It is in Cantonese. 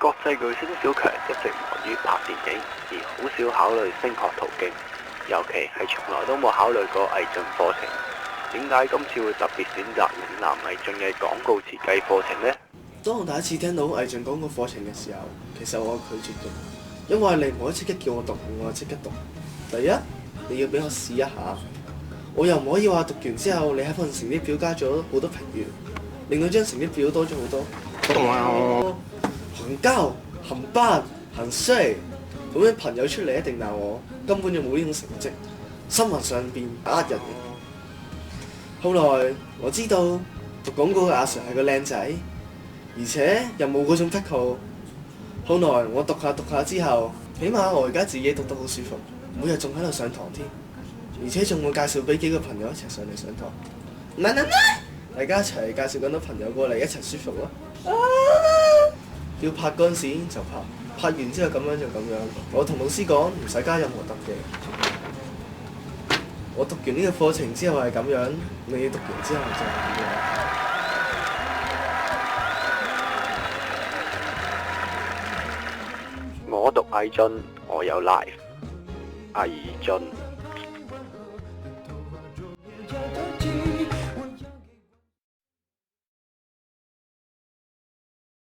國際巨星小強一直忙於拍電影，而好少考慮升學途徑，尤其係從來都冇考慮過毅進課程。點解今次會特別選擇嶺南毅進嘅廣告設計課程呢？當我第一次聽到毅進廣告課程嘅時候，其實我拒絕嘅，因為你唔可以即刻叫我讀，我即刻讀。第一，你要俾我試一下，我又唔可以話讀完之後你喺份成績表加咗好多評語，令到張成績表多咗好多。行交、行班、行衰，咁樣朋友出嚟一定鬧我，根本就冇呢種成績，新聞上邊呃人嘅。後來我知道讀廣告嘅阿 Sir 係個靚仔，而且又冇嗰種癖好。後來我讀下之後，起碼我而家自己讀得好舒服，每日仲喺度上堂添，而且仲會介紹俾幾個朋友一齊上嚟上堂。大家一齊介紹咁多朋友過嚟一齊舒服咯。要拍嗰陣時就拍完之後咁樣就咁樣。我同老師講唔使加任何特技。我讀完呢個課程之後係咁樣，你讀完之後就係咁樣。我讀毅進，我有 life。毅進。